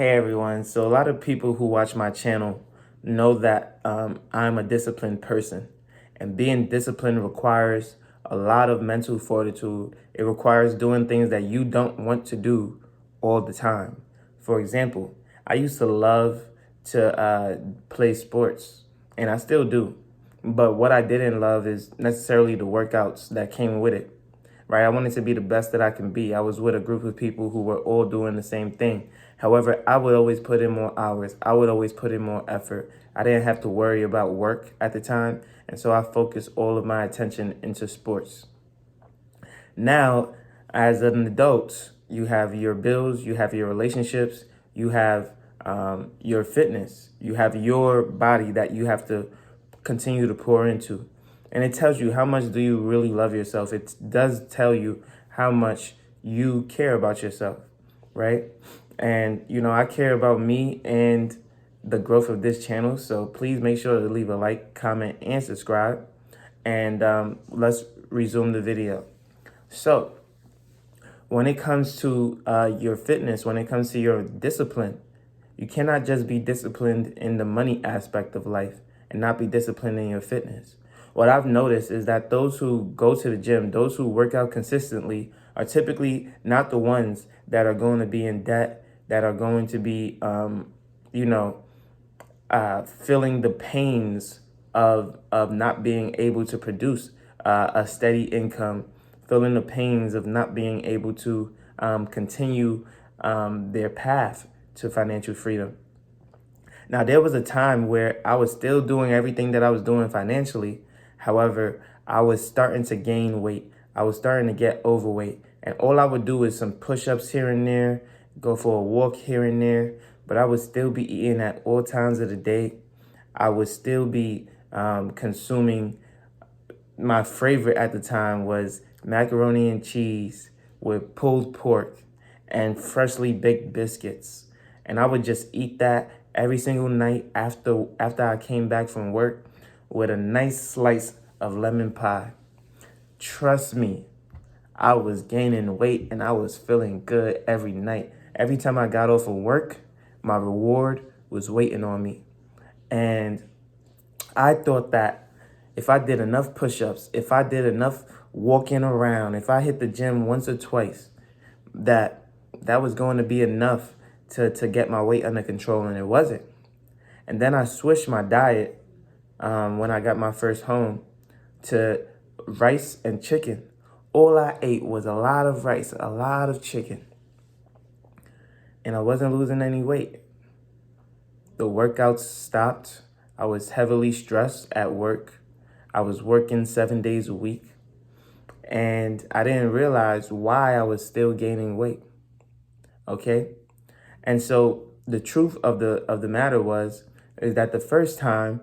Hey everyone. So a lot of people who watch my channel know that I'm a disciplined person, and being disciplined requires a lot of mental fortitude. It requires doing things that you don't want to do all the time. For example, I used to love to play sports, and I still do. But what I didn't love is necessarily the workouts that came with it, right? I wanted to be the best that I can be. I was with a group of people who were all doing the same thing. However, I would always put in more hours. I would always put in more effort. I didn't have to worry about work at the time. And so I focused all of my attention into sports. Now, as an adult, you have your bills, you have your relationships, you have your fitness, you have your body that you have to continue to pour into. And it tells you how much do you really love yourself. It does tell you how much you care about yourself, right? And, I care about me and the growth of this channel. So please make sure to leave a like, comment, and subscribe. And let's resume the video. So when it comes to your fitness, when it comes to your discipline, you cannot just be disciplined in the money aspect of life and not be disciplined in your fitness. What I've noticed is that those who go to the gym, those who work out consistently, are typically not the ones that are going to be in debt, that are going to be, feeling the pains of not being able to produce a steady income, feeling the pains of not being able to continue their path to financial freedom. Now, there was a time where I was still doing everything that I was doing financially. However, I was starting to gain weight. I was starting to get overweight. And all I would do is some push-ups here and there, go for a walk here and there. But I would still be eating at all times of the day. I would still be consuming. My favorite at the time was macaroni and cheese with pulled pork and freshly baked biscuits. And I would just eat that every single night after I came back from work with a nice slice of lemon pie. Trust me, I was gaining weight and I was feeling good every night. Every time I got off of work, my reward was waiting on me. And I thought that if I did enough push-ups, if I did enough walking around, if I hit the gym once or twice, that was going to be enough to get my weight under control, and it wasn't. And then I switched my diet when I got my first home to rice and chicken. All I ate was a lot of rice, a lot of chicken, and I wasn't losing any weight. The workouts stopped. I was heavily stressed at work. I was working 7 days a week, and I didn't realize why I was still gaining weight. Okay? And so the truth of the matter is that the first time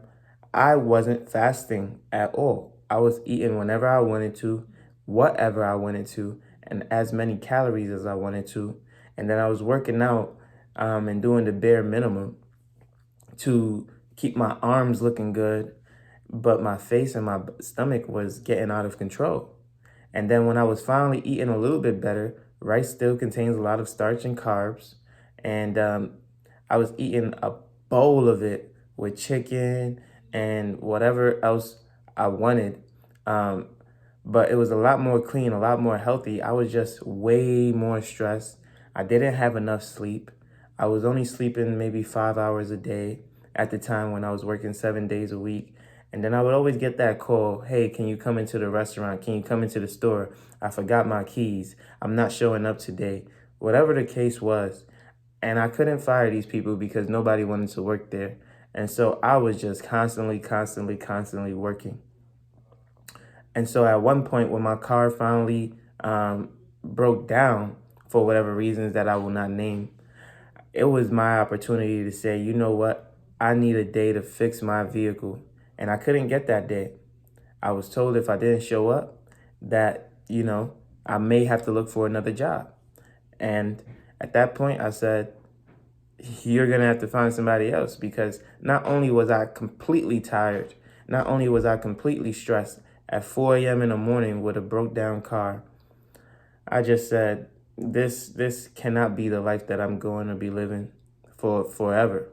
I wasn't fasting at all. I was eating whenever I wanted to, whatever I wanted to, and as many calories as I wanted to. And then I was working out and doing the bare minimum to keep my arms looking good, but my face and my stomach was getting out of control. And then when I was finally eating a little bit better, rice still contains a lot of starch and carbs. And I was eating a bowl of it with chicken and whatever else I wanted. But it was a lot more clean, a lot more healthy. I was just way more stressed. I didn't have enough sleep. I was only sleeping maybe 5 hours a day at the time when I was working 7 days a week. And then I would always get that call, hey, can you come into the restaurant? Can you come into the store? I forgot my keys. I'm not showing up today. Whatever the case was. And I couldn't fire these people because nobody wanted to work there. And so I was just constantly working. And so at one point when my car finally broke down for whatever reasons that I will not name, it was my opportunity to say, you know what? I need a day to fix my vehicle. And I couldn't get that day. I was told if I didn't show up that, I may have to look for another job. And at that point I said, you're going to have to find somebody else, because not only was I completely tired, not only was I completely stressed at 4 a.m. in the morning with a broke down car, I just said, this cannot be the life that I'm going to be living for forever.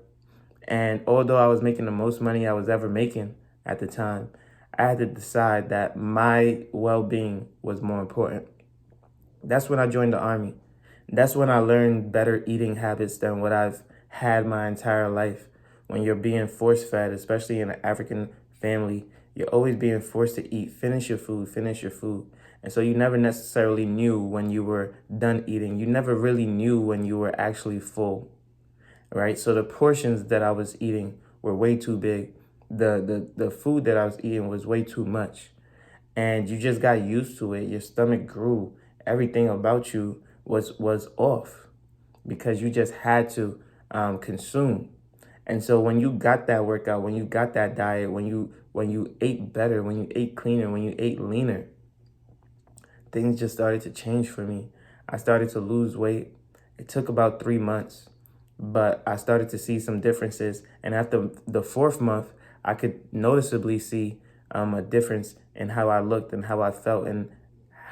And although I was making the most money I was ever making at the time, I had to decide that my well-being was more important. That's when I joined the Army. That's when I learned better eating habits than what I've had my entire life. When you're being force fed, especially in an African family, you're always being forced to eat. Finish your food, finish your food. And so you never necessarily knew when you were done eating. You never really knew when you were actually full, right? So the portions that I was eating were way too big. The food that I was eating was way too much. And you just got used to it. Your stomach grew. Everything about you was off because you just had to consume. And so when you got that workout, when you got that diet, when you ate better, when you ate cleaner, when you ate leaner, things just started to change for me. I started to lose weight. It took about 3 months, but I started to see some differences. And after the fourth month, I could noticeably see a difference in how I looked and how I felt and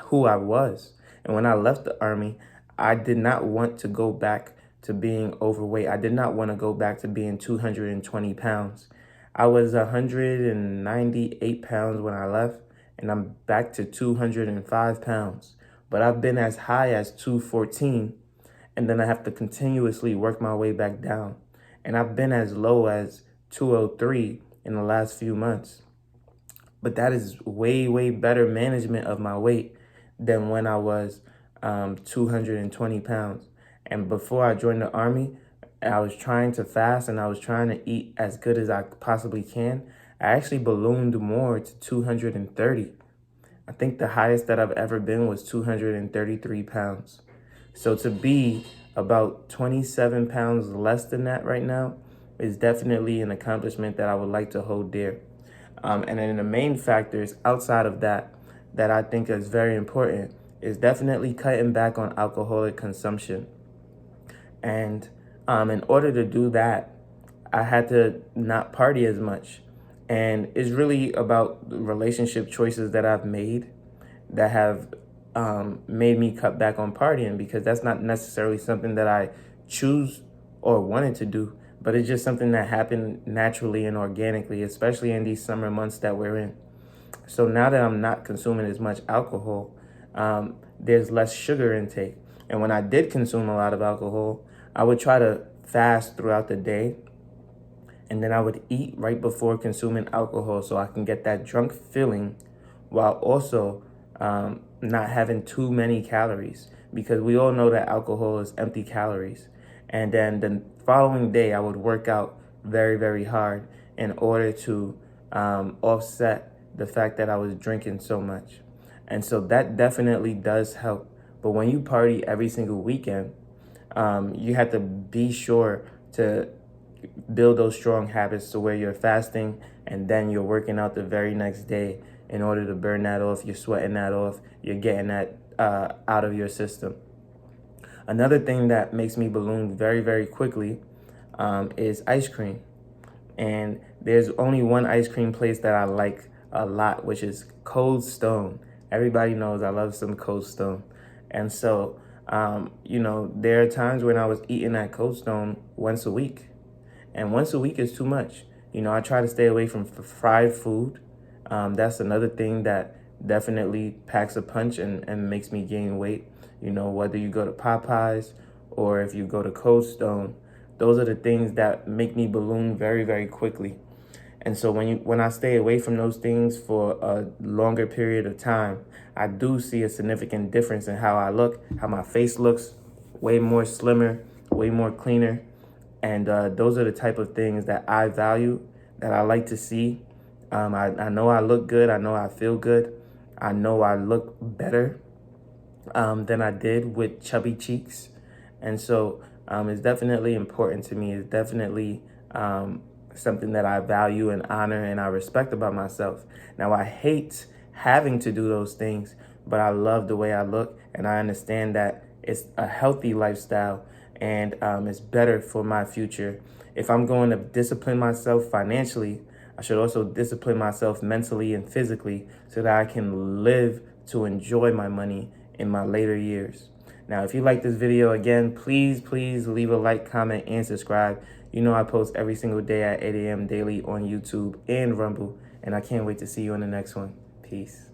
who I was. And when I left the Army, I did not want to go back to being overweight. I did not want to go back to being 220 pounds. I was 198 pounds when I left, and I'm back to 205 pounds. But I've been as high as 214, and then I have to continuously work my way back down. And I've been as low as 203 in the last few months. But that is way, way better management of my weight than when I was 220 pounds. And before I joined the Army, I was trying to fast and I was trying to eat as good as I possibly can. I actually ballooned more to 230. I think the highest that I've ever been was 233 pounds. So to be about 27 pounds less than that right now is definitely an accomplishment that I would like to hold dear. And then the main factors outside of that that I think is very important is definitely cutting back on alcoholic consumption. And in order to do that, I had to not party as much. And it's really about the relationship choices that I've made that have made me cut back on partying, because that's not necessarily something that I choose or wanted to do, but it's just something that happened naturally and organically, especially in these summer months that we're in. So now that I'm not consuming as much alcohol, there's less sugar intake. And when I did consume a lot of alcohol, I would try to fast throughout the day, and then I would eat right before consuming alcohol so I can get that drunk feeling while also not having too many calories, because we all know that alcohol is empty calories. And then the following day, I would work out very, very hard in order to offset the fact that I was drinking so much. And so that definitely does help. But when you party every single weekend, you have to be sure to build those strong habits to where you're fasting and then you're working out the very next day in order to burn that off. You're sweating that off. You're getting that out of your system. Another thing that makes me balloon very, very quickly is ice cream. And there's only one ice cream place that I like a lot, which is Cold Stone. Everybody knows I love some Cold Stone. And so, there are times when I was eating at Cold Stone once a week. And once a week is too much. I try to stay away from fried food. That's another thing that definitely packs a punch and makes me gain weight. Whether you go to Popeyes or if you go to Cold Stone, those are the things that make me balloon very, very quickly. And so when I stay away from those things for a longer period of time, I do see a significant difference in how I look, how my face looks, way more slimmer, way more cleaner. And those are the type of things that I value, that I like to see. I know I look good. I know I feel good. I know I look better than I did with chubby cheeks. And so it's definitely important to me. It's definitely something that I value and honor and I respect about myself. Now, I hate having to do those things, but I love the way I look, and I understand that it's a healthy lifestyle and it's better for my future. If I'm going to discipline myself financially, I should also discipline myself mentally and physically so that I can live to enjoy my money in my later years. Now, if you like this video, again, please leave a like, comment, and subscribe. You know I post every single day at 8 a.m. daily on YouTube and Rumble, and I can't wait to see you on the next one. Peace.